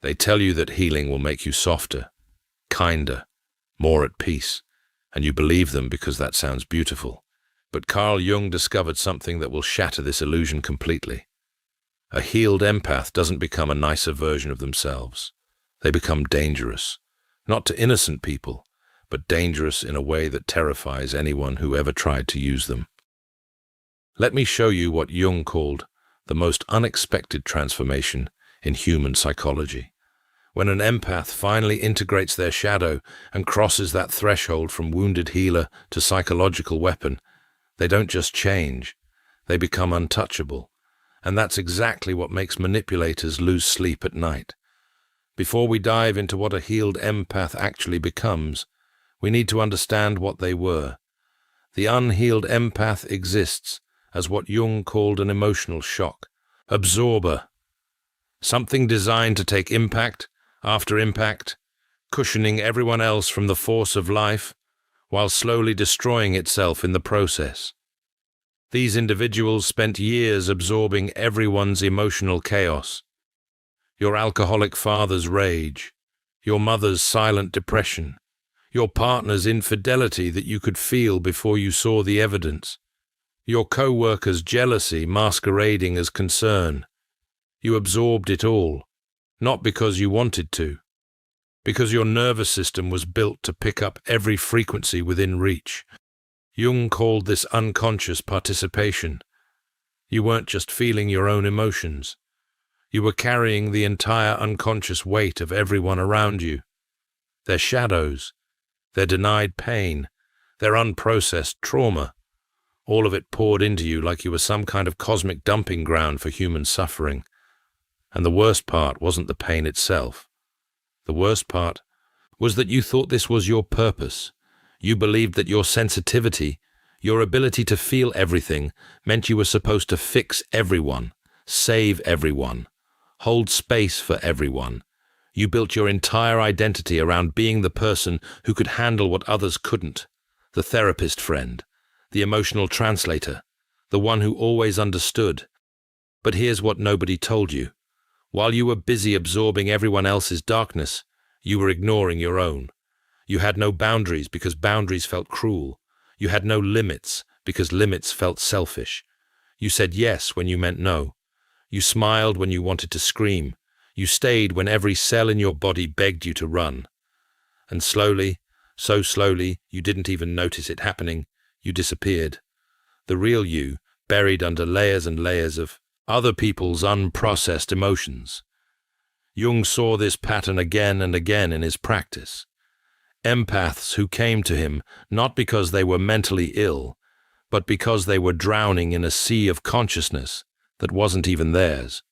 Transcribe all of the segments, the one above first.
They tell you that healing will make you softer, kinder, more at peace, and you believe them because that sounds beautiful. But Carl Jung discovered something that will shatter this illusion completely. A healed empath doesn't become a nicer version of themselves. They become dangerous, not to innocent people, but dangerous in a way that terrifies anyone who ever tried to use them. Let me show you what Jung called the most unexpected transformation in human psychology. When an empath finally integrates their shadow and crosses that threshold from wounded healer to psychological weapon, they don't just change, they become untouchable. And that's exactly what makes manipulators lose sleep at night. Before we dive into what a healed empath actually becomes, we need to understand what they were. The unhealed empath exists as what Jung called an emotional shock absorber, something designed to take impact after impact, cushioning everyone else from the force of life, while slowly destroying itself in the process. These individuals spent years absorbing everyone's emotional chaos. Your alcoholic father's rage, your mother's silent depression, your partner's infidelity that you could feel before you saw the evidence, your co-worker's jealousy masquerading as concern. You absorbed it all, not because you wanted to, because your nervous system was built to pick up every frequency within reach. Jung called this unconscious participation. You weren't just feeling your own emotions. You were carrying the entire unconscious weight of everyone around you. Their shadows, their denied pain, their unprocessed trauma. All of it poured into you like you were some kind of cosmic dumping ground for human suffering. And the worst part wasn't the pain itself. The worst part was that you thought this was your purpose. You believed that your sensitivity, your ability to feel everything, meant you were supposed to fix everyone, save everyone, hold space for everyone. You built your entire identity around being the person who could handle what others couldn't, the therapist friend, the emotional translator, the one who always understood. But here's what nobody told you. While you were busy absorbing everyone else's darkness, you were ignoring your own. You had no boundaries because boundaries felt cruel. You had no limits because limits felt selfish. You said yes when you meant no. You smiled when you wanted to scream. You stayed when every cell in your body begged you to run. And slowly, so slowly, you didn't even notice it happening, you disappeared. The real you, buried under layers and layers of other people's unprocessed emotions. Jung saw this pattern again and again in his practice. Empaths who came to him not because they were mentally ill, but because they were drowning in a sea of consciousness that wasn't even theirs.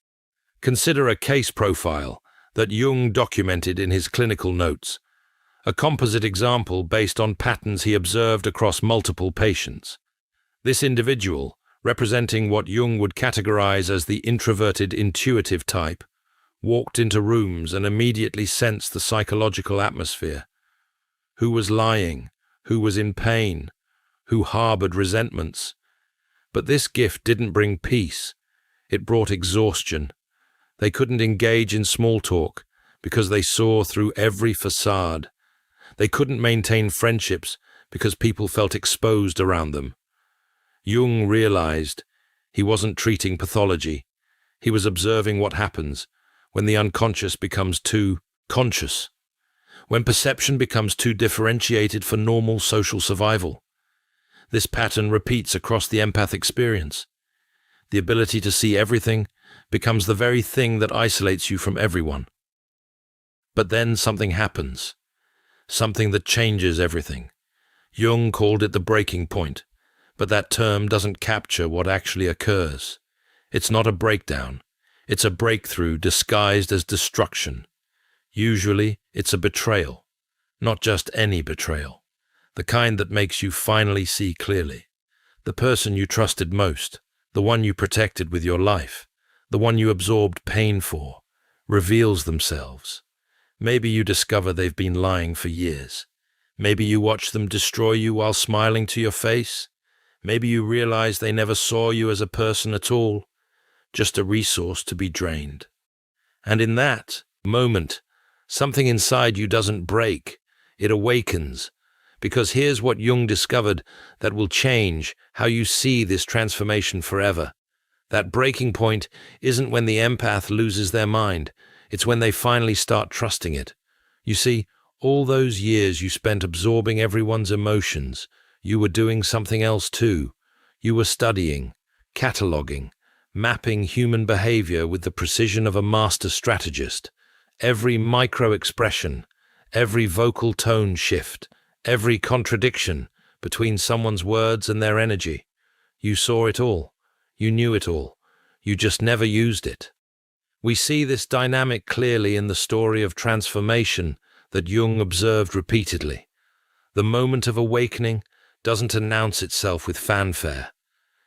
Consider a case profile that Jung documented in his clinical notes, a composite example based on patterns he observed across multiple patients. This individual, representing what Jung would categorize as the introverted intuitive type, walked into rooms and immediately sensed the psychological atmosphere. Who was lying? Who was in pain? Who harbored resentments? But this gift didn't bring peace. It brought exhaustion. They couldn't engage in small talk because they saw through every facade. They couldn't maintain friendships because people felt exposed around them. Jung realized he wasn't treating pathology. He was observing what happens when the unconscious becomes too conscious, when perception becomes too differentiated for normal social survival. This pattern repeats across the empath experience. The ability to see everything becomes the very thing that isolates you from everyone. But then something happens, something that changes everything. Jung called it the breaking point, but that term doesn't capture what actually occurs. It's not a breakdown. It's a breakthrough disguised as destruction. Usually, it's a betrayal. Not just any betrayal. The kind that makes you finally see clearly. The person you trusted most, the one you protected with your life, the one you absorbed pain for, reveals themselves. Maybe you discover they've been lying for years. Maybe you watch them destroy you while smiling to your face. Maybe you realize they never saw you as a person at all, just a resource to be drained. And in that, moment, something inside you doesn't break, it awakens. Because here's what Jung discovered that will change how you see this transformation forever. That breaking point isn't when the empath loses their mind, it's when they finally start trusting it. You see, all those years you spent absorbing everyone's emotions, you were doing something else too. You were studying, cataloging, mapping human behavior with the precision of a master strategist. Every micro-expression, every vocal tone shift, every contradiction between someone's words and their energy. You saw it all. You knew it all. You just never used it. We see this dynamic clearly in the story of transformation that Jung observed repeatedly. The moment of awakening doesn't announce itself with fanfare.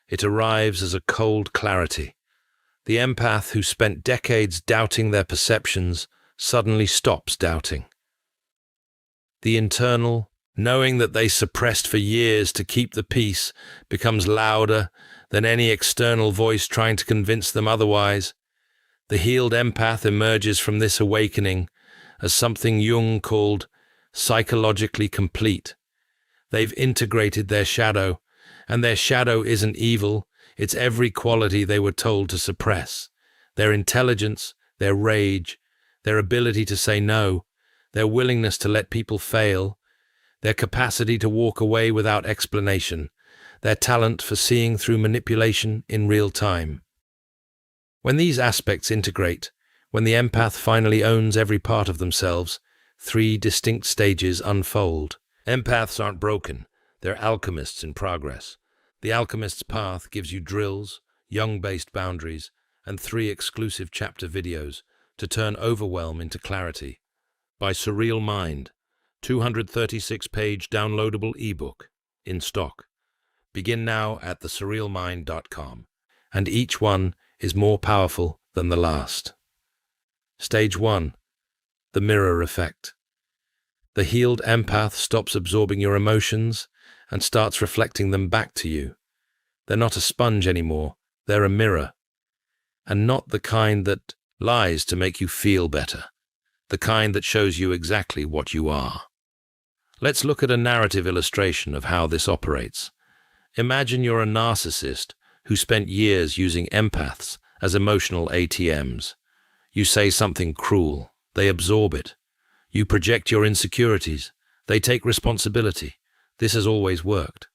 It arrives as a cold clarity. The empath who spent decades doubting their perceptions suddenly stops doubting. The internal, knowing that they suppressed for years to keep the peace, becomes louder than any external voice trying to convince them otherwise. The healed empath emerges from this awakening as something Jung called psychologically complete. They've integrated their shadow, and their shadow isn't evil, it's every quality they were told to suppress. Their intelligence, their rage, their ability to say no, their willingness to let people fail, their capacity to walk away without explanation, their talent for seeing through manipulation in real time. When these aspects integrate, when the empath finally owns every part of themselves, three distinct stages unfold. Empaths aren't broken, they're alchemists in progress. The alchemist's path gives you drills, Jung-based boundaries, and 3 exclusive chapter videos to turn overwhelm into clarity. By Surreal Mind, 236-page downloadable ebook, in stock. Begin now at thesurrealmind.com, and each one is more powerful than the last. Stage 1. The mirror effect. The healed empath stops absorbing your emotions and starts reflecting them back to you. They're not a sponge anymore, they're a mirror. And not the kind that lies to make you feel better, the kind that shows you exactly what you are. Let's look at a narrative illustration of how this operates. Imagine you're a narcissist who spent years using empaths as emotional ATMs. You say something cruel, they absorb it. You project your insecurities, they take responsibility. This has always worked.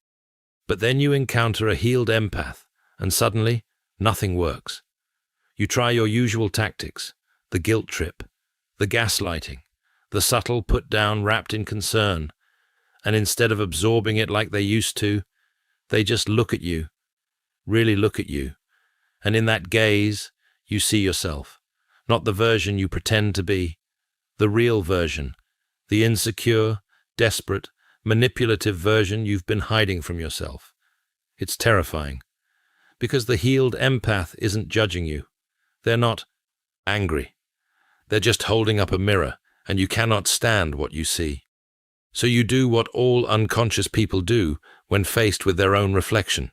But then you encounter a healed empath, and suddenly, nothing works. You try your usual tactics, the guilt trip, the gaslighting, the subtle put-down wrapped in concern, and instead of absorbing it like they used to, they just look at you, really look at you, and in that gaze, you see yourself, not the version you pretend to be, the real version, the insecure, desperate, manipulative version you've been hiding from yourself. It's terrifying, because the healed empath isn't judging you. They're not angry. They're just holding up a mirror, and you cannot stand what you see. So you do what all unconscious people do when faced with their own reflection.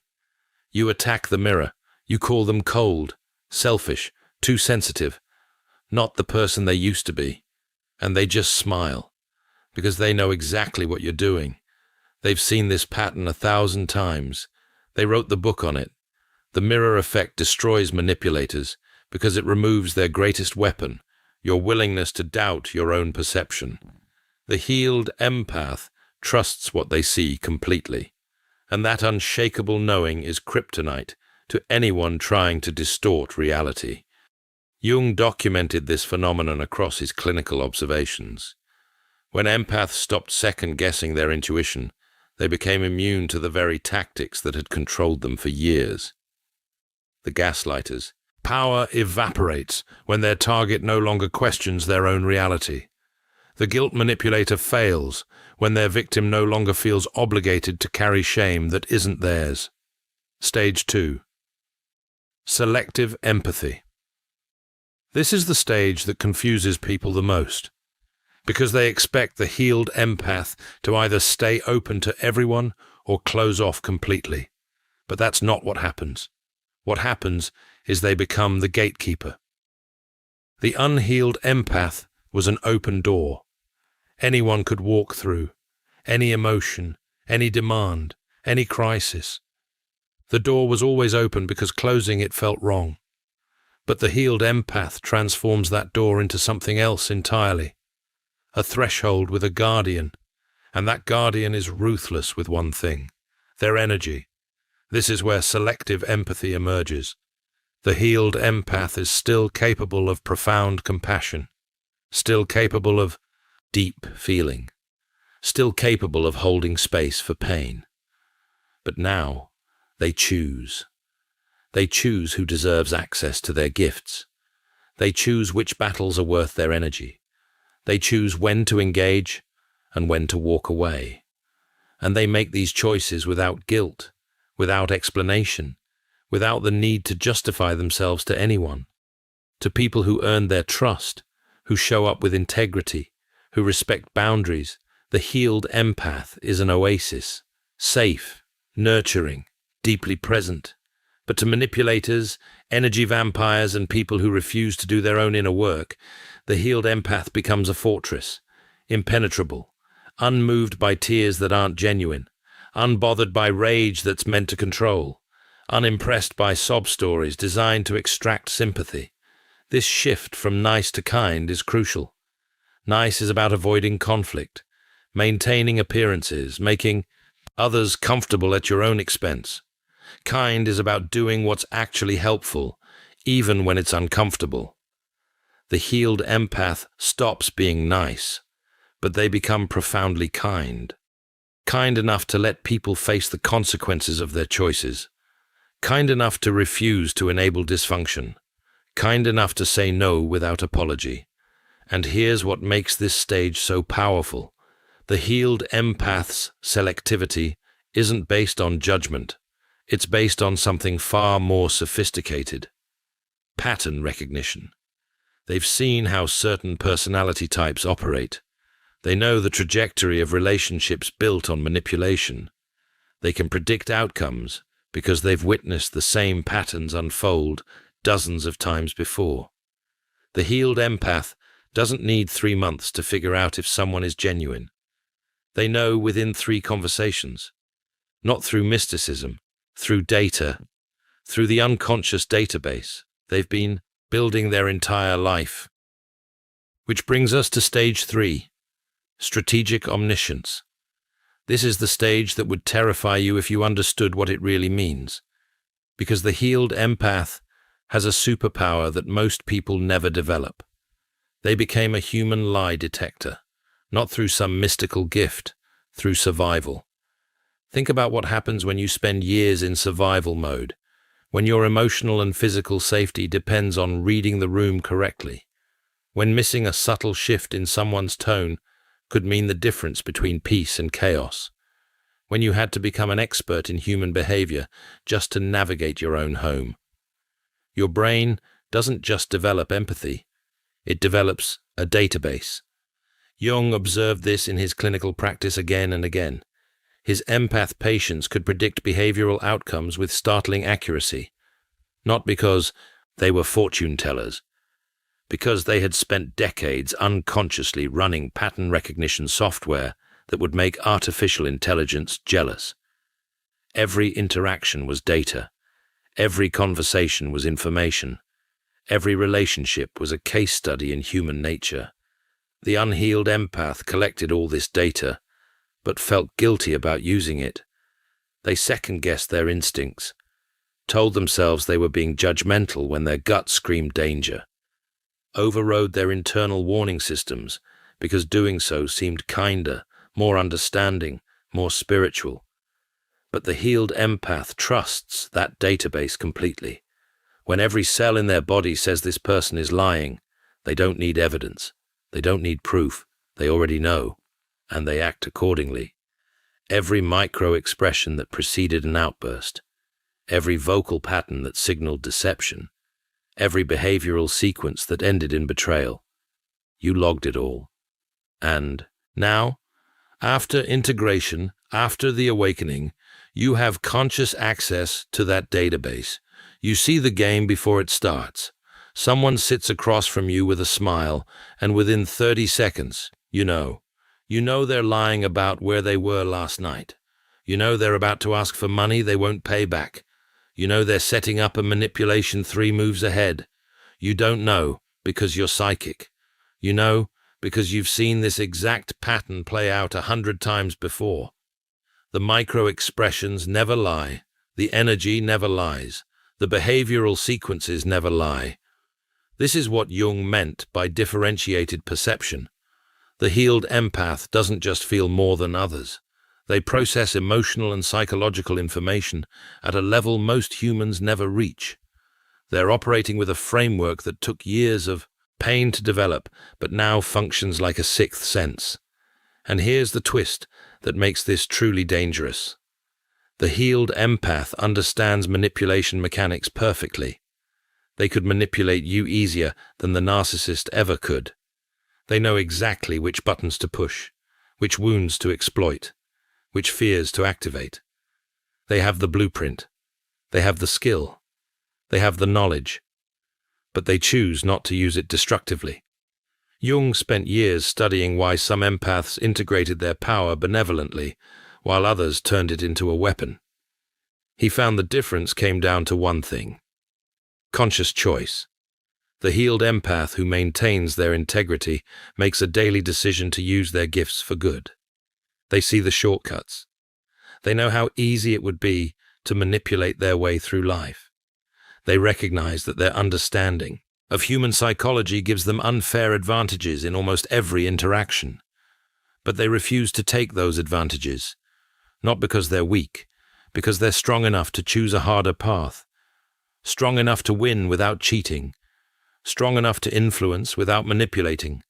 You attack the mirror. You call them cold, selfish, too sensitive, not the person they used to be. And they just smile, because they know exactly what you're doing. They've seen this pattern 1,000 times. They wrote the book on it. The mirror effect destroys manipulators because it removes their greatest weapon, your willingness to doubt your own perception. The healed empath trusts what they see completely, and that unshakable knowing is kryptonite to anyone trying to distort reality. Jung documented this phenomenon across his clinical observations. When empaths stopped second-guessing their intuition, they became immune to the very tactics that had controlled them for years. The gaslighters. Power evaporates when their target no longer questions their own reality. The guilt manipulator fails when their victim no longer feels obligated to carry shame that isn't theirs. Stage 2. Selective empathy. This is the stage that confuses people the most, because they expect the healed empath to either stay open to everyone or close off completely. But that's not what happens. What happens is they become the gatekeeper. The unhealed empath was an open door. Anyone could walk through, any emotion, any demand, any crisis. The door was always open because closing it felt wrong. But the healed empath transforms that door into something else entirely. A threshold with a guardian, and that guardian is ruthless with one thing: their energy. This is where selective empathy emerges. The healed empath is still capable of profound compassion, still capable of deep feeling, still capable of holding space for pain. But now they choose. They choose who deserves access to their gifts. They choose which battles are worth their energy. They choose when to engage and when to walk away. And they make these choices without guilt, without explanation, without the need to justify themselves to anyone. To people who earn their trust, who show up with integrity, who respect boundaries, the healed empath is an oasis, safe, nurturing, deeply present. But to manipulators, energy vampires, and people who refuse to do their own inner work, the healed empath becomes a fortress, impenetrable, unmoved by tears that aren't genuine, unbothered by rage that's meant to control, unimpressed by sob stories designed to extract sympathy. This shift from nice to kind is crucial. Nice is about avoiding conflict, maintaining appearances, making others comfortable at your own expense. Kind is about doing what's actually helpful, even when it's uncomfortable. The healed empath stops being nice, but they become profoundly kind. Kind enough to let people face the consequences of their choices. Kind enough to refuse to enable dysfunction. Kind enough to say no without apology. And here's what makes this stage so powerful. The healed empath's selectivity isn't based on judgment. It's based on something far more sophisticated: pattern recognition. They've seen how certain personality types operate. They know the trajectory of relationships built on manipulation. They can predict outcomes because they've witnessed the same patterns unfold dozens of times before. The healed empath doesn't need 3 months to figure out if someone is genuine. They know within 3 conversations, not through mysticism, through data, through the unconscious database they've been building their entire life. Which brings us to stage 3, strategic omniscience. This is the stage that would terrify you if you understood what it really means, because the healed empath has a superpower that most people never develop. They became a human lie detector, not through some mystical gift, through survival. Think about what happens when you spend years in survival mode, when your emotional and physical safety depends on reading the room correctly, when missing a subtle shift in someone's tone could mean the difference between peace and chaos, when you had to become an expert in human behavior just to navigate your own home. Your brain doesn't just develop empathy, it develops a database. Jung observed this in his clinical practice again and again. His empath patients could predict behavioral outcomes with startling accuracy, not because they were fortune tellers, because they had spent decades unconsciously running pattern recognition software that would make artificial intelligence jealous. Every interaction was data. Every conversation was information. Every relationship was a case study in human nature. The unhealed empath collected all this data, but felt guilty about using it. They second-guessed their instincts, told themselves they were being judgmental when their gut screamed danger, overrode their internal warning systems because doing so seemed kinder, more understanding, more spiritual. But the healed empath trusts that database completely. When every cell in their body says this person is lying, they don't need evidence. They don't need proof. They already know, and they act accordingly. Every micro-expression that preceded an outburst, every vocal pattern that signaled deception, every behavioral sequence that ended in betrayal. You logged it all. And now, after integration, after the awakening, you have conscious access to that database. You see the game before it starts. Someone sits across from you with a smile, and within 30 seconds, you know they're lying about where they were last night. You know they're about to ask for money they won't pay back. You know they're setting up a manipulation 3 moves ahead. You don't know because you're psychic. You know because you've seen this exact pattern play out 100 times before. The micro-expressions never lie. The energy never lies. The behavioral sequences never lie. This is what Jung meant by differentiated perception. The healed empath doesn't just feel more than others. They process emotional and psychological information at a level most humans never reach. They're operating with a framework that took years of pain to develop, but now functions like a sixth sense. And here's the twist that makes this truly dangerous. The healed empath understands manipulation mechanics perfectly. They could manipulate you easier than the narcissist ever could. They know exactly which buttons to push, which wounds to exploit, which fears to activate. They have the blueprint. They have the skill. They have the knowledge. But they choose not to use it destructively. Jung spent years studying why some empaths integrated their power benevolently, while others turned it into a weapon. He found the difference came down to one thing: conscious choice. The healed empath who maintains their integrity makes a daily decision to use their gifts for good. They see the shortcuts. They know how easy it would be to manipulate their way through life. They recognize that their understanding of human psychology gives them unfair advantages in almost every interaction. But they refuse to take those advantages, not because they're weak, because they're strong enough to choose a harder path, strong enough to win without cheating, strong enough to influence without manipulating.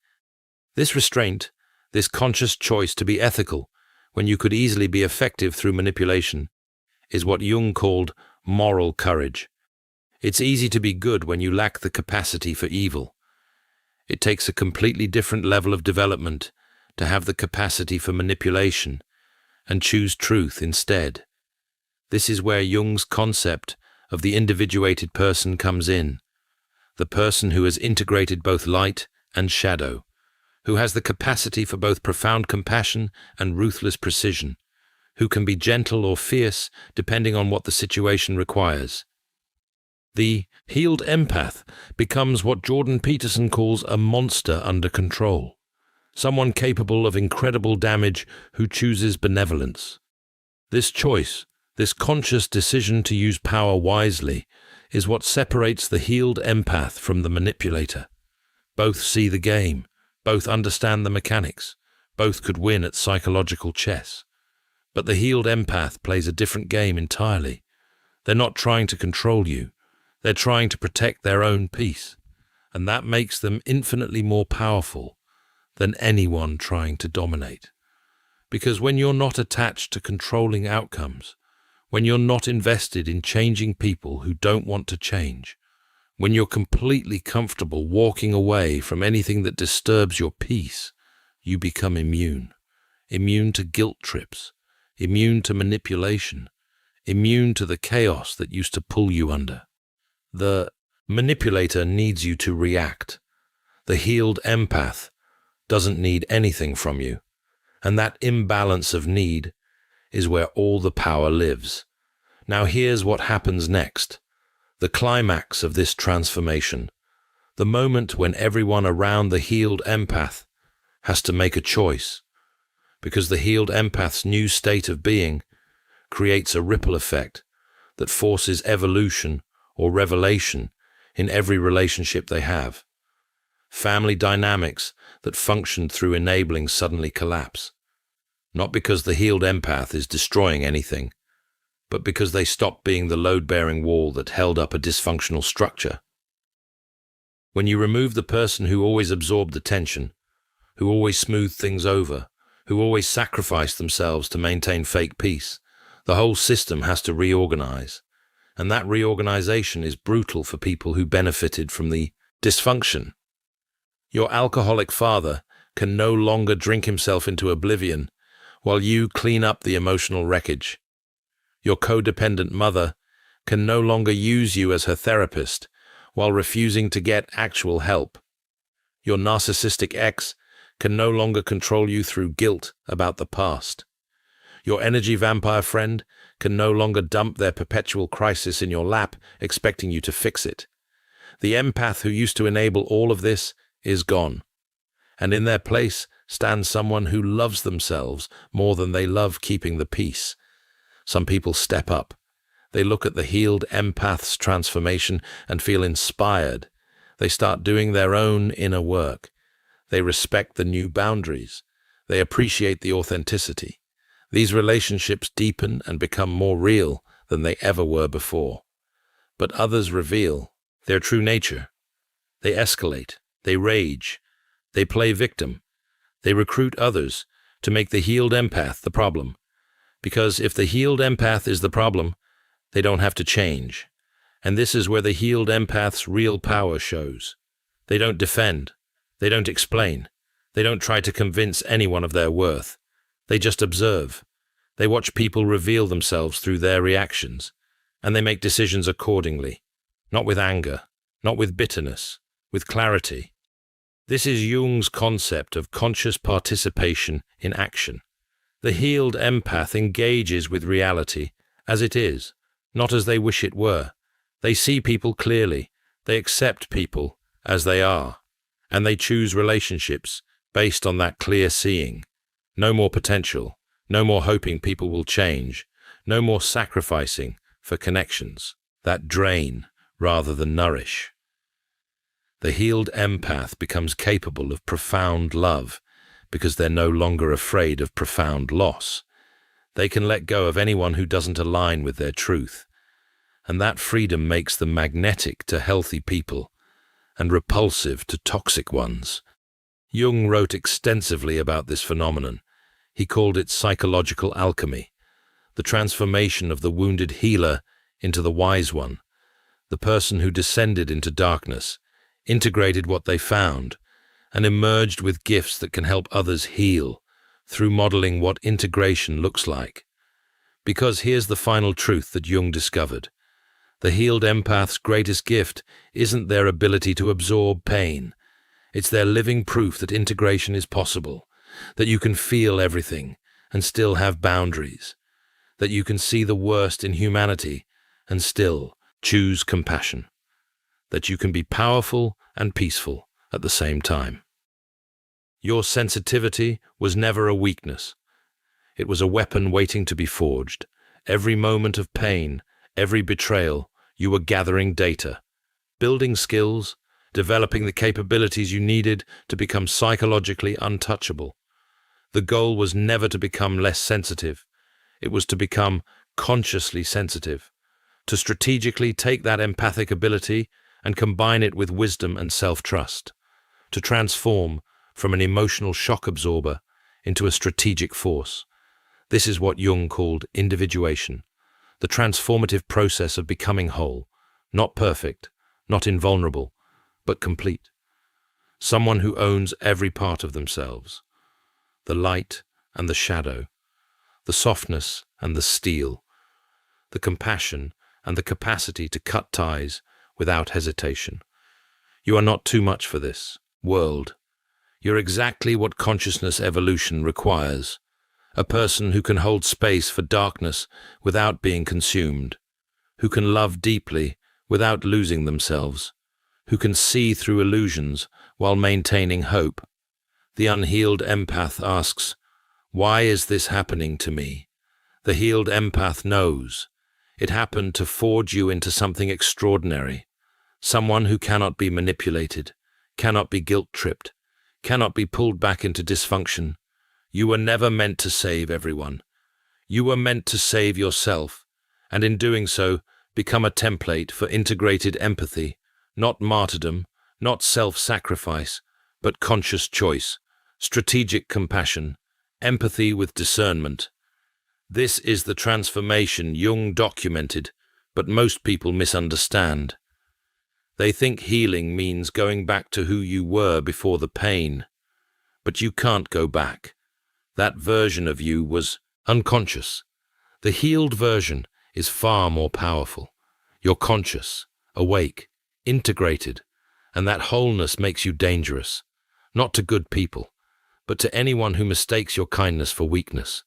This restraint, this conscious choice to be ethical when you could easily be effective through manipulation, is what Jung called moral courage. It's easy to be good when you lack the capacity for evil. It takes a completely different level of development to have the capacity for manipulation and choose truth instead. This is where Jung's concept of the individuated person comes in. The person who has integrated both light and shadow, who has the capacity for both profound compassion and ruthless precision, who can be gentle or fierce depending on what the situation requires. The healed empath becomes what Jordan Peterson calls a monster under control, someone capable of incredible damage who chooses benevolence. This choice, this conscious decision to use power wisely, is what separates the healed empath from the manipulator. Both see the game, both understand the mechanics, both could win at psychological chess. But the healed empath plays a different game entirely. They're not trying to control you. They're trying to protect their own peace, and that makes them infinitely more powerful than anyone trying to dominate. Because when you're not attached to controlling outcomes, when you're not invested in changing people who don't want to change, when you're completely comfortable walking away from anything that disturbs your peace, you become immune. Immune to guilt trips, immune to manipulation, immune to the chaos that used to pull you under. The manipulator needs you to react. The healed empath doesn't need anything from you. And that imbalance of need is where all the power lives. Now here's what happens next. The climax of this transformation. The moment when everyone around the healed empath has to make a choice. Because the healed empath's new state of being creates a ripple effect that forces evolution or revelation in every relationship they have. Family dynamics that functioned through enabling suddenly collapse. Not because the healed empath is destroying anything, but because they stop being the load-bearing wall that held up a dysfunctional structure. When you remove the person who always absorbed the tension, who always smoothed things over, who always sacrificed themselves to maintain fake peace, the whole system has to reorganize. And that reorganization is brutal for people who benefited from the dysfunction. Your alcoholic father can no longer drink himself into oblivion while you clean up the emotional wreckage. Your codependent mother can no longer use you as her therapist while refusing to get actual help. Your narcissistic ex can no longer control you through guilt about the past. Your energy vampire friend can no longer dump their perpetual crisis in your lap, expecting you to fix it. The empath who used to enable all of this is gone, and in their place stands someone who loves themselves more than they love keeping the peace. Some people step up. They look at the healed empath's transformation and feel inspired. They start doing their own inner work. They respect the new boundaries. They appreciate the authenticity. These relationships deepen and become more real than they ever were before. But others reveal their true nature. They escalate. They rage. They play victim. They recruit others to make the healed empath the problem. Because if the healed empath is the problem, they don't have to change. And this is where the healed empath's real power shows. They don't defend. They don't explain. They don't try to convince anyone of their worth. They just observe. They watch people reveal themselves through their reactions, and they make decisions accordingly. Not with anger, not with bitterness, with clarity. This is Jung's concept of conscious participation in action. The healed empath engages with reality as it is, not as they wish it were. They see people clearly, they accept people as they are, and they choose relationships based on that clear seeing. No more potential, no more hoping people will change, no more sacrificing for connections that drain rather than nourish. The healed empath becomes capable of profound love because they're no longer afraid of profound loss. They can let go of anyone who doesn't align with their truth, and that freedom makes them magnetic to healthy people and repulsive to toxic ones. Jung wrote extensively about this phenomenon. He called it psychological alchemy, the transformation of the wounded healer into the wise one, the person who descended into darkness, integrated what they found, and emerged with gifts that can help others heal through modeling what integration looks like. Because here's the final truth that Jung discovered. The healed empath's greatest gift isn't their ability to absorb pain. It's their living proof that integration is possible, that you can feel everything and still have boundaries, that you can see the worst in humanity and still choose compassion, that you can be powerful and peaceful at the same time. Your sensitivity was never a weakness. It was a weapon waiting to be forged. Every moment of pain, every betrayal, you were gathering data, building skills, developing the capabilities you needed to become psychologically untouchable. The goal was never to become less sensitive. It was to become consciously sensitive, to strategically take that empathic ability and combine it with wisdom and self-trust, to transform from an emotional shock absorber into a strategic force. This is what Jung called individuation, the transformative process of becoming whole, not perfect, not invulnerable, but complete. Someone who owns every part of themselves, the light and the shadow, the softness and the steel, the compassion and the capacity to cut ties without hesitation. You are not too much for this world. You're exactly what consciousness evolution requires. A person who can hold space for darkness without being consumed, who can love deeply without losing themselves, who can see through illusions while maintaining hope. The unhealed empath asks, "Why is this happening to me?" The healed empath knows. It happened to forge you into something extraordinary, someone who cannot be manipulated, cannot be guilt-tripped, cannot be pulled back into dysfunction. You were never meant to save everyone. You were meant to save yourself, and in doing so, become a template for integrated empathy, not martyrdom, not self-sacrifice, but conscious choice, strategic compassion, empathy with discernment. This is the transformation Jung documented, but most people misunderstand. They think healing means going back to who you were before the pain, but you can't go back. That version of you was unconscious. The healed version is far more powerful. You're conscious, awake, integrated, and that wholeness makes you dangerous, not to good people, but to anyone who mistakes your kindness for weakness,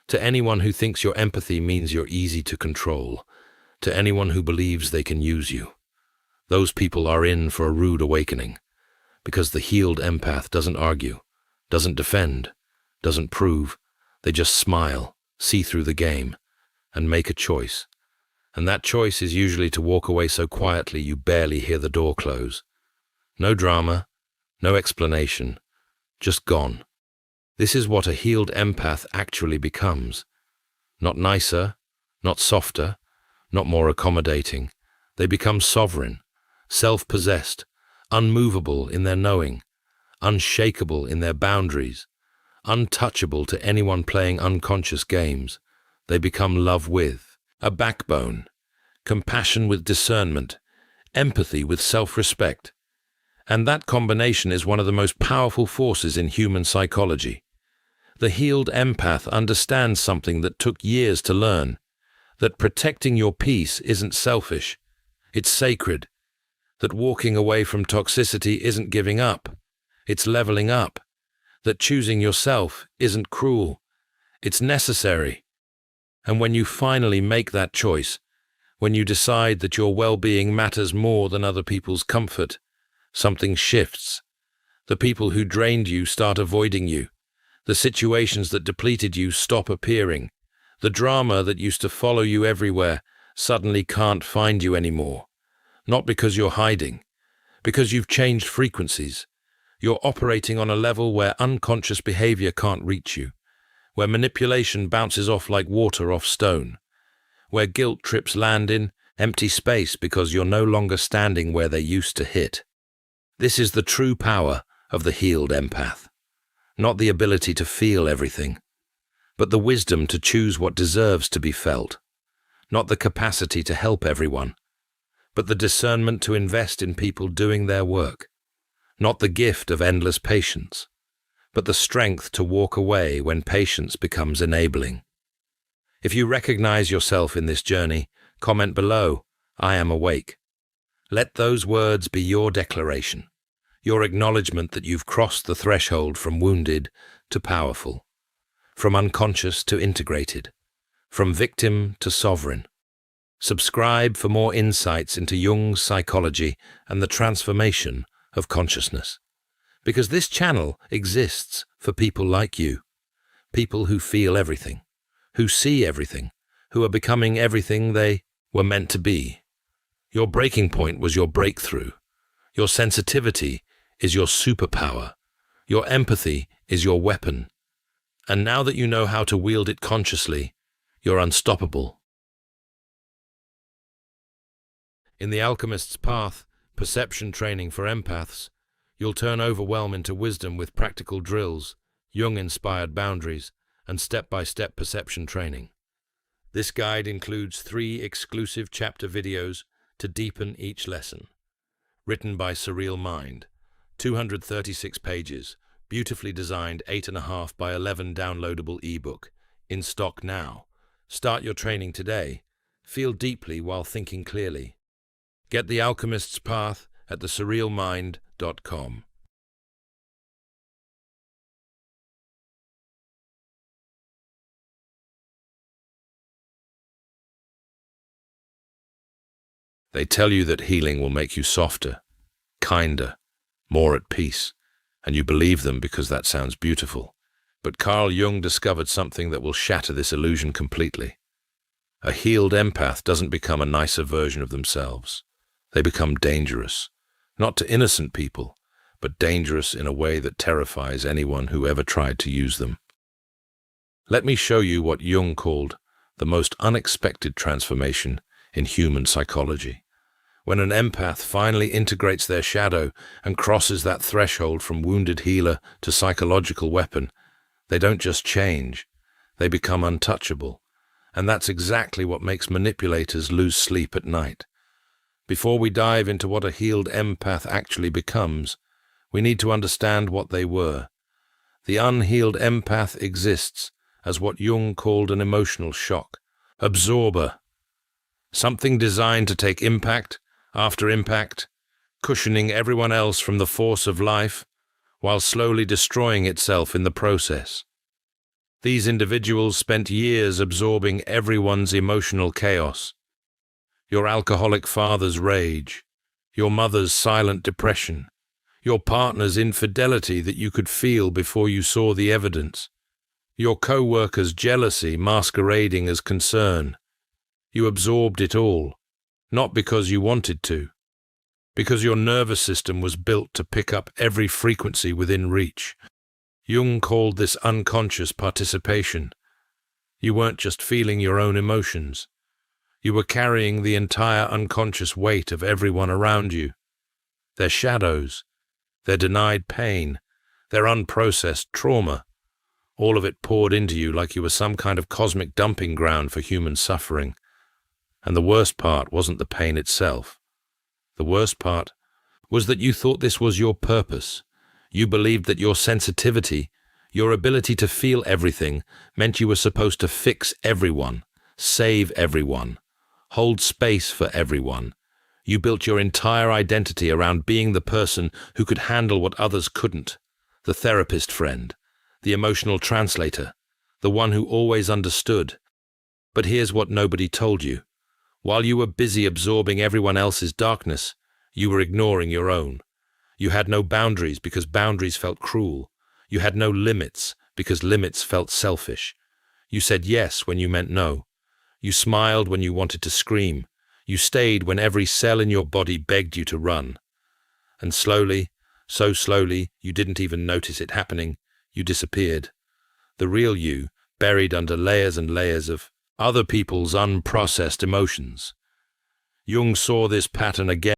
to anyone who thinks your empathy means you're easy to control, to anyone who believes they can use you. Those people are in for a rude awakening, because the healed empath doesn't argue, doesn't defend, doesn't prove. They just smile, see through the game, and make a choice. And that choice is usually to walk away so quietly you barely hear the door close. No drama, no explanation, just gone. This is what a healed empath actually becomes. Not nicer, not softer, not more accommodating. They become sovereign, self-possessed, unmovable in their knowing, unshakable in their boundaries, untouchable to anyone playing unconscious games. They become love with a backbone, compassion with discernment, empathy with self-respect. And that combination is one of the most powerful forces in human psychology. The healed empath understands something that took years to learn, that protecting your peace isn't selfish, it's sacred, that walking away from toxicity isn't giving up, it's leveling up, that choosing yourself isn't cruel, it's necessary. And when you finally make that choice, when you decide that your well-being matters more than other people's comfort, something shifts. The people who drained you start avoiding you. The situations that depleted you stop appearing. The drama that used to follow you everywhere suddenly can't find you anymore. Not because you're hiding, because you've changed frequencies. You're operating on a level where unconscious behavior can't reach you, where manipulation bounces off like water off stone, where guilt trips land in empty space because you're no longer standing where they used to hit. This is the true power of the healed empath. Not the ability to feel everything, but the wisdom to choose what deserves to be felt. Not the capacity to help everyone, but the discernment to invest in people doing their work. Not the gift of endless patience, but the strength to walk away when patience becomes enabling. If you recognize yourself in this journey, comment below, "I am awake." Let those words be your declaration, your acknowledgement that you've crossed the threshold from wounded to powerful, from unconscious to integrated, from victim to sovereign. Subscribe for more insights into Jung's psychology and the transformation of consciousness. Because this channel exists for people like you, people who feel everything, who see everything, who are becoming everything they were meant to be. Your breaking point was your breakthrough. Your sensitivity is your superpower. Your empathy is your weapon. And now that you know how to wield it consciously, you're unstoppable. In The Alchemist's Path, perception training for empaths, you'll turn overwhelm into wisdom with practical drills, Jung-inspired boundaries, and step-by-step perception training. This guide includes 3 exclusive chapter videos to deepen each lesson. Written by Surreal Mind, 236 pages, beautifully designed 8.5 by 11 downloadable ebook, in stock now. Start your training today. Feel deeply while thinking clearly. Get The Alchemist's Path at thesurrealmind.com. They tell you that healing will make you softer, kinder, more at peace, and you believe them because that sounds beautiful. But Carl Jung discovered something that will shatter this illusion completely. A healed empath doesn't become a nicer version of themselves. They become dangerous, not to innocent people, but dangerous in a way that terrifies anyone who ever tried to use them. Let me show you what Jung called the most unexpected transformation in human psychology. When an empath finally integrates their shadow and crosses that threshold from wounded healer to psychological weapon, they don't just change, they become untouchable. And that's exactly what makes manipulators lose sleep at night. Before we dive into what a healed empath actually becomes, we need to understand what they were. The unhealed empath exists as what Jung called an emotional shock absorber, something designed to take impact after impact, cushioning everyone else from the force of life, while slowly destroying itself in the process. These individuals spent years absorbing everyone's emotional chaos. Your alcoholic father's rage, your mother's silent depression, your partner's infidelity that you could feel before you saw the evidence, your co-worker's jealousy masquerading as concern. You absorbed it all, not because you wanted to, because your nervous system was built to pick up every frequency within reach. Jung called this unconscious participation. You weren't just feeling your own emotions. You were carrying the entire unconscious weight of everyone around you. Their shadows, their denied pain, their unprocessed trauma, all of it poured into you like you were some kind of cosmic dumping ground for human suffering. And the worst part wasn't the pain itself. The worst part was that you thought this was your purpose. You believed that your sensitivity, your ability to feel everything, meant you were supposed to fix everyone, save everyone, hold space for everyone. You built your entire identity around being the person who could handle what others couldn't, the therapist friend, the emotional translator, the one who always understood. But here's what nobody told you. While you were busy absorbing everyone else's darkness, you were ignoring your own. You had no boundaries because boundaries felt cruel. You had no limits because limits felt selfish. You said yes when you meant no. You smiled when you wanted to scream. You stayed when every cell in your body begged you to run. And slowly, so slowly, you didn't even notice it happening, you disappeared. The real you, buried under layers and layers of other people's unprocessed emotions. Jung saw this pattern again